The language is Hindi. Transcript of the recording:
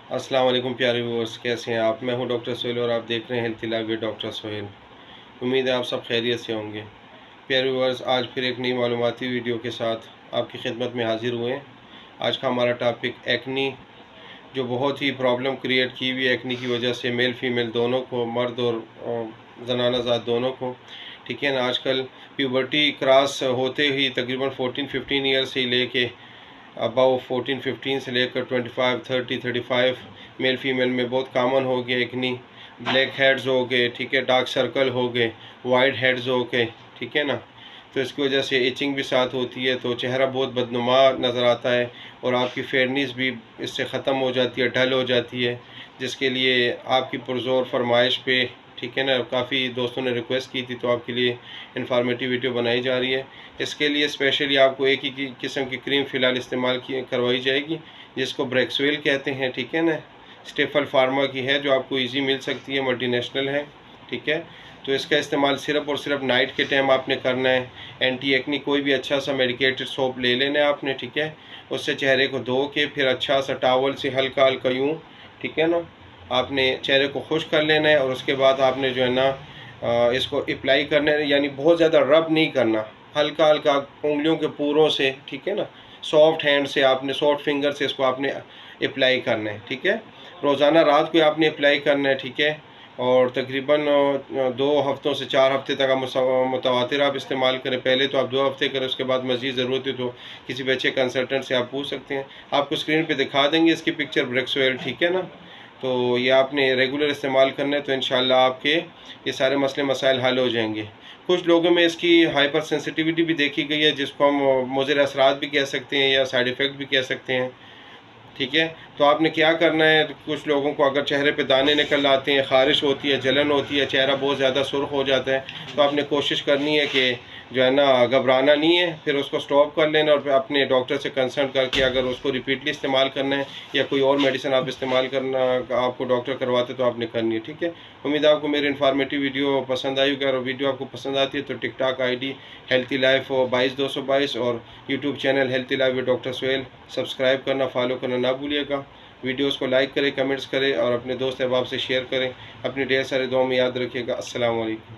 अस्सलाम वालेकुम प्यारे व्यूअर्स, कैसे हैं आप। मैं हूं डॉक्टर सोहेल और आप देख रहे हैं healthy life with doctor Sohail. उम्मीद है आप सब खैरियत से होंगे। प्यारे व्यूअर्स, आज फिर एक नई मालूमाती वीडियो के साथ आपकी खिदमत में हाजिर हुए हैं। आज का हमारा टॉपिक एक्नी, जो बहुत ही प्रॉब्लम क्रिएट की हुई एक्नी की वजह से मेल फीमेल दोनों को, मर्द और ज़नाना ज़ात दोनों को, ठीक है ना। आजकल प्यूबर्टी क्रॉस होते ही तकरीबन 14-15 ईयर से लेके अबाउ 14-15 से लेकर 25-30-35 मेल फीमेल में बहुत कॉमन हो गया एक्नी। ब्लैक हेड्स हो गए, ठीक है, डार्क सर्कल हो गए, वाइट हेड्स हो गए, ठीक है ना। तो इसकी वजह से इचिंग भी साथ होती है, तो चेहरा बहुत बदनुमा नज़र आता है और आपकी फेयरनेस भी इससे ख़त्म हो जाती है, डल हो जाती है, जिसके लिए आपकी पुरज़ोर फरमाइश पे, ठीक है ना, काफ़ी दोस्तों ने रिक्वेस्ट की थी, तो आपके लिए इन्फॉर्मेटिव वीडियो बनाई जा रही है। इसके लिए स्पेशली आपको एक ही किस्म की क्रीम फ़िलहाल इस्तेमाल की करवाई जाएगी, जिसको ब्रेक्सवेल कहते हैं, ठीक है ना। स्टेफल फार्मा की है, जो आपको इजी मिल सकती है, मल्टीनेशनल है, ठीक है। तो इसका इस्तेमाल सिर्फ और सिर्फ नाइट के टाइम आपने करना है। एंटी एक्नी कोई भी अच्छा सा मेडिकेटेड सोप ले लेना है आपने, ठीक है। उससे चेहरे को धो के फिर अच्छा सा टावल से हल्का हल्का यूँ, ठीक है ना, आपने चेहरे को खुश कर लेना है और उसके बाद आपने जो है ना इसको अप्लाई करना है। यानी बहुत ज़्यादा रब नहीं करना, हल्का हल्का उंगलियों के पूरों से, ठीक है ना, सॉफ्ट हैंड से आपने, सॉफ्ट फिंगर से इसको आपने अप्लाई करना है, ठीक है। रोज़ाना रात को आपने अप्लाई करना है, ठीक है। और तकरीबन 2 हफ्तों से 4 हफ्ते तक आप मुतवातिर आप इस्तेमाल करें। पहले तो आप 2 हफ्ते करें, उसके बाद मज़ीद ज़रूरत है तो किसी भी अच्छे कंसल्टेंट से आप पूछ सकते हैं। आपको स्क्रीन पे दिखा देंगे इसकी पिक्चर, ब्रेक्सवेल, ठीक है ना। तो ये आपने रेगुलर इस्तेमाल करना है, तो इंशाल्लाह आपके ये सारे मसले मसाइल हल हो जाएंगे। कुछ लोगों में इसकी हाइपर सेंसिटिविटी भी देखी गई है, जिसको हम मुज़र असरात भी कह सकते हैं या साइड इफ़ेक्ट भी कह सकते हैं, ठीक है। तो आपने क्या करना है, कुछ लोगों को अगर चेहरे पे दाने निकल आते हैं, ख़ारिश होती है, जलन होती है, चेहरा बहुत ज़्यादा सुर्ख हो जाता है, तो आपने कोशिश करनी है कि जो है ना, घबराना नहीं है, फिर उसको स्टॉप कर लेना और फिर अपने डॉक्टर से कंसल्ट करके अगर उसको रिपीटली इस्तेमाल करना है या कोई और मेडिसिन आप इस्तेमाल करना आपको डॉक्टर करवाते तो आपने करनी है, ठीक है। उम्मीद है आपको मेरी इन्फॉर्मेटिव वीडियो पसंद आई होगी। और वीडियो आपको पसंद आती है तो टिकटॉक ID हेल्थी लाइफ 22222 और YouTube channel healthy life with doctor Sohail subscribe करना, फॉलो करना ना भूलिएगा। वीडियोस को लाइक करें, कमेंट्स करें और अपने दोस्त अहबाब से शेयर करें। अपनी ढेर सारे दुआ में याद रखिएगा। अस्सलाम वालेकुम।